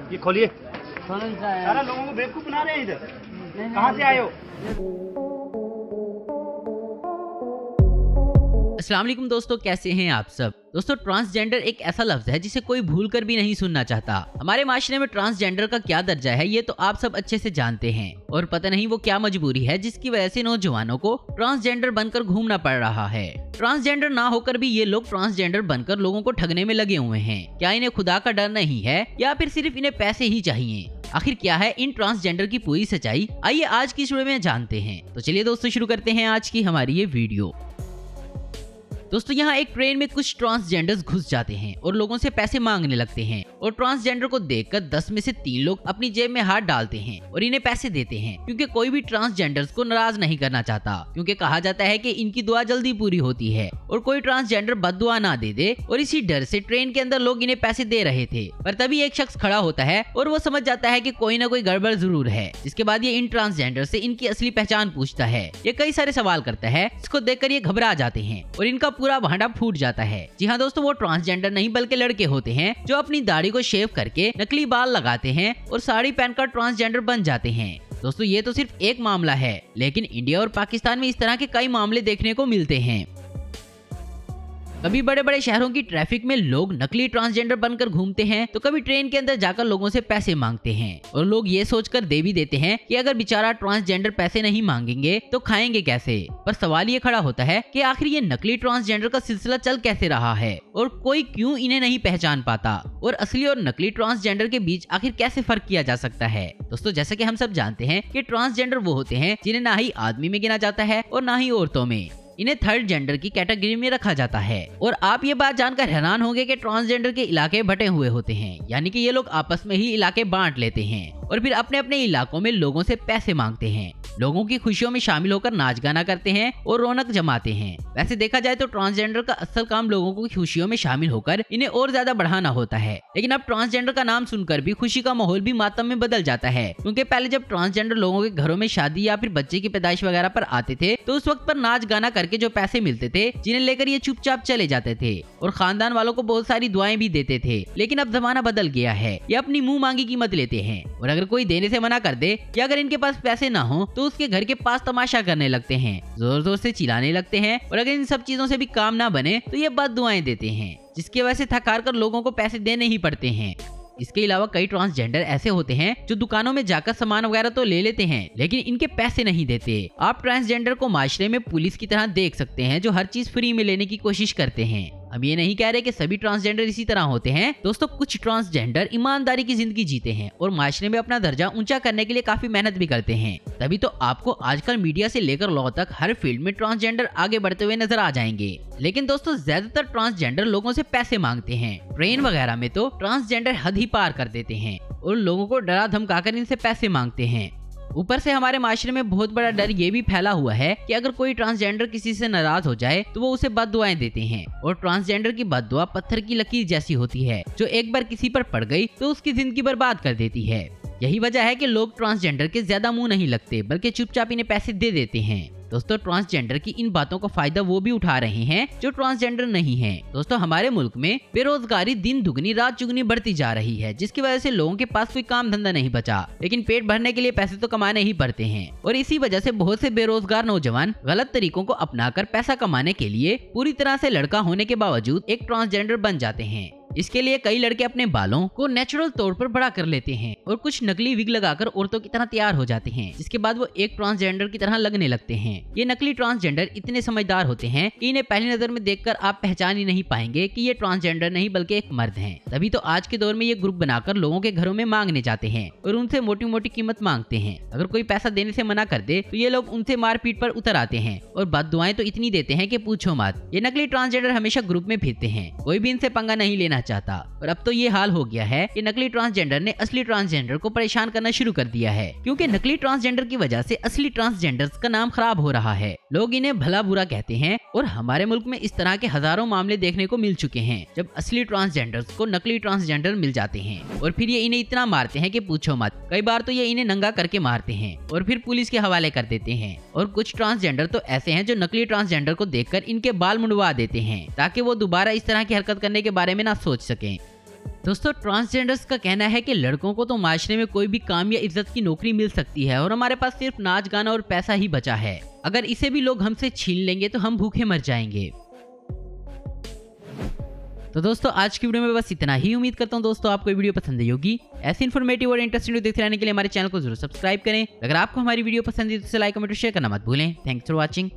ये खोलिए। कौन सा है? सारा लोगों को बेवकूफ बना रहे हैं इधर। कहाँ से आए हो? अस्सलाम वालेकुम दोस्तों, कैसे हैं आप सब। दोस्तों, ट्रांसजेंडर एक ऐसा लफ्ज है जिसे कोई भूल कर भी नहीं सुनना चाहता। हमारे माशरे में ट्रांसजेंडर का क्या दर्जा है ये तो आप सब अच्छे से जानते हैं, और पता नहीं वो क्या मजबूरी है जिसकी वजह से नौजवानों को ट्रांसजेंडर बनकर घूमना पड़ रहा है। ट्रांसजेंडर ना होकर भी ये लोग ट्रांसजेंडर बनकर लोगों को ठगने में लगे हुए हैं। क्या इन्हें खुदा का डर नहीं है या फिर सिर्फ इन्हें पैसे ही चाहिए? आखिर क्या है इन ट्रांसजेंडर की पूरी सच्चाई? आइए आज की इस वीडियो में जानते हैं। तो चलिए दोस्तों, शुरू करते हैं आज की हमारी ये वीडियो। दोस्तों, यहाँ एक ट्रेन में कुछ ट्रांसजेंडर्स घुस जाते हैं और लोगों से पैसे मांगने लगते हैं, और ट्रांसजेंडर को देखकर 10 में से 3 लोग अपनी जेब में हाथ डालते हैं और इन्हें पैसे देते हैं, क्योंकि कोई भी ट्रांसजेंडर्स को नाराज नहीं करना चाहता, क्योंकि कहा जाता है कि इनकी दुआ जल्दी पूरी होती है और कोई ट्रांसजेंडर बद्दुआ ना दे दे। और इसी डर से ट्रेन के अंदर लोग इन्हें पैसे दे रहे थे, पर तभी एक शख्स खड़ा होता है और वो समझ जाता है कि कोई ना कोई गड़बड़ जरूर है। जिसके बाद ये इन ट्रांसजेंडर से इनकी असली पहचान पूछता है। ये कई सारे सवाल करता है, इसको देखकर ये घबरा जाते हैं और इनका पूरा भांडा फूट जाता है। जी हाँ दोस्तों, वो ट्रांसजेंडर नहीं बल्कि लड़के होते हैं जो अपनी दाढ़ी को शेव करके नकली बाल लगाते हैं और साड़ी पहनकर ट्रांसजेंडर बन जाते हैं। दोस्तों, ये तो सिर्फ एक मामला है, लेकिन इंडिया और पाकिस्तान में इस तरह के कई मामले देखने को मिलते हैं। कभी बड़े बड़े शहरों की ट्रैफिक में लोग नकली ट्रांसजेंडर बनकर घूमते हैं, तो कभी ट्रेन के अंदर जाकर लोगों से पैसे मांगते हैं, और लोग ये सोचकर दे भी देते हैं कि अगर बेचारा ट्रांसजेंडर पैसे नहीं मांगेंगे तो खाएंगे कैसे। पर सवाल ये खड़ा होता है कि आखिर ये नकली ट्रांसजेंडर का सिलसिला चल कैसे रहा है और कोई क्यों इन्हें नहीं पहचान पाता, और असली और नकली ट्रांसजेंडर के बीच आखिर कैसे फर्क किया जा सकता है। दोस्तों, जैसा कि हम सब जानते हैं कि ट्रांसजेंडर वो होते हैं जिन्हें ना ही आदमी में गिना जाता है और ना ही औरतों में। इन्हें थर्ड जेंडर की कैटेगरी में रखा जाता है। और आप ये बात जानकर हैरान होंगे कि ट्रांसजेंडर के इलाके बटे हुए होते हैं, यानी कि ये लोग आपस में ही इलाके बांट लेते हैं और फिर अपने अपने इलाकों में लोगों से पैसे मांगते हैं, लोगों की खुशियों में शामिल होकर नाच गाना करते हैं और रौनक जमाते हैं। वैसे देखा जाए तो ट्रांसजेंडर का असल काम लोगों की खुशियों में शामिल होकर इन्हें और ज्यादा बढ़ाना होता है, लेकिन अब ट्रांसजेंडर का नाम सुनकर भी खुशी का माहौल भी मातम में बदल जाता है, क्योंकि पहले जब ट्रांसजेंडर लोगों के घरों में शादी या फिर बच्चे की पैदाइश वगैरह पर आते थे तो उस वक्त पर नाच गाना करके जो पैसे मिलते थे, जिन्हें लेकर ये चुपचाप चले जाते थे और खानदान वालों को बहुत सारी दुआएं भी देते थे। लेकिन अब जमाना बदल गया है, ये अपनी मुंह मांगी कीमत लेते हैं, और अगर कोई देने से मना कर दे या अगर इनके पास पैसे ना हो तो उसके घर के पास तमाशा करने लगते हैं, जोर जोर से चिल्लाने लगते हैं, और अगर इन सब चीजों से भी काम ना बने तो ये बद्दुआएं देते हैं, जिसकी वजह से थक हार कर लोगों को पैसे देने ही पड़ते हैं। इसके अलावा कई ट्रांसजेंडर ऐसे होते हैं जो दुकानों में जाकर सामान वगैरह तो ले लेते हैं, लेकिन इनके पैसे नहीं देते। आप ट्रांसजेंडर को माशरे में पुलिस की तरह देख सकते हैं जो हर चीज फ्री में लेने की कोशिश करते हैं। हम ये नहीं कह रहे कि सभी ट्रांसजेंडर इसी तरह होते हैं। दोस्तों, कुछ ट्रांसजेंडर ईमानदारी की जिंदगी जीते हैं और माशरे में अपना दर्जा ऊंचा करने के लिए काफी मेहनत भी करते हैं। तभी तो आपको आजकल मीडिया से लेकर लॉ तक हर फील्ड में ट्रांसजेंडर आगे बढ़ते हुए नजर आ जाएंगे। लेकिन दोस्तों, ज्यादातर ट्रांसजेंडर लोगों से पैसे मांगते हैं। ट्रेन वगैरह में तो ट्रांसजेंडर हद ही पार कर देते हैं और लोगों को डरा धमकाकर इनसे पैसे मांगते हैं। ऊपर से हमारे माशरे में बहुत बड़ा डर ये भी फैला हुआ है कि अगर कोई ट्रांसजेंडर किसी से नाराज हो जाए तो वो उसे बद्दुआएं देते हैं, और ट्रांसजेंडर की बद्दुआ पत्थर की लकीर जैसी होती है, जो एक बार किसी पर पड़ गई तो उसकी जिंदगी बर्बाद कर देती है। यही वजह है कि लोग ट्रांसजेंडर के ज्यादा मुंह नहीं लगते, बल्कि चुपचाप इन्हें पैसे दे देते हैं। दोस्तों, ट्रांसजेंडर की इन बातों का फायदा वो भी उठा रहे हैं जो ट्रांसजेंडर नहीं हैं। दोस्तों, हमारे मुल्क में बेरोजगारी दिन दुगनी रात चुगनी बढ़ती जा रही है, जिसकी वजह से लोगों के पास कोई काम धंधा नहीं बचा, लेकिन पेट भरने के लिए पैसे तो कमाने ही पड़ते हैं। और इसी वजह से बहुत से बेरोजगार नौजवान गलत तरीकों को अपनाकर पैसा कमाने के लिए पूरी तरह से लड़का होने के बावजूद एक ट्रांसजेंडर बन जाते हैं। इसके लिए कई लड़के अपने बालों को नेचुरल तौर पर बड़ा कर लेते हैं और कुछ नकली विग लगाकर औरतों की तरह तैयार हो जाते हैं, जिसके बाद वो एक ट्रांसजेंडर की तरह लगने लगते हैं। ये नकली ट्रांसजेंडर इतने समझदार होते हैं कि इन्हें पहली नजर में देखकर आप पहचान ही नहीं पाएंगे कि ये ट्रांसजेंडर नहीं बल्कि एक मर्द हैं। तभी तो आज के दौर में ये ग्रुप बनाकर लोगों के घरों में मांगने जाते हैं और उनसे मोटी मोटी कीमत मांगते हैं। अगर कोई पैसा देने से मना कर दे तो ये लोग उनसे मारपीट पर उतर आते हैं और बद्दुआएं तो इतनी देते हैं कि पूछो मत। ये नकली ट्रांसजेंडर हमेशा ग्रुप में फिरते हैं, कोई भी इनसे पंगा नहीं लेना चाहता। और अब तो ये हाल हो गया है कि नकली ट्रांसजेंडर ने असली ट्रांसजेंडर को परेशान करना शुरू कर दिया है, क्योंकि नकली ट्रांसजेंडर की वजह से असली ट्रांसजेंडर्स का नाम खराब हो रहा है। लोग इन्हें भला बुरा कहते हैं और हमारे मुल्क में इस तरह के हजारों मामले देखने को मिल चुके हैं, जब असली ट्रांसजेंडर्स को नकली ट्रांसजेंडर मिल जाते हैं और फिर ये इन्हें इतना मारते हैं कि पूछो मत। कई बार तो ये इन्हें नंगा करके मारते हैं और फिर पुलिस के हवाले कर देते हैं। और कुछ ट्रांसजेंडर तो ऐसे हैं जो नकली ट्रांसजेंडर को देखकर इनके बाल मुंडवा देते हैं ताकि वो दोबारा इस तरह की हरकत करने के बारे में ना सोच सकें। दोस्तों ट्रांसजेंडर्स का कहना है कि लड़कों को तो माशरे में कोई भी काम या इज्जत की नौकरी मिल सकती है और हमारे पास सिर्फ नाच गाना और पैसा ही बचा है। अगर इसे भी लोग हमसे छीन लेंगे तो हम भूखे मर जाएंगे। तो दोस्तों आज की वीडियो में बस इतना ही। उम्मीद करता हूँ दोस्तों आपको वीडियो पसंद आई होगी। ऐसे इन्फॉर्मेटिव और इंटरेस्टिंग वीडियो देखते रहने के लिए हमारे चैनल को जरूर सब्सक्राइब करें। अगर आपको हमारी वीडियो पसंद है तो इसे लाइक कमेंट और शेयर करना मत भूलें। Thanks for watching.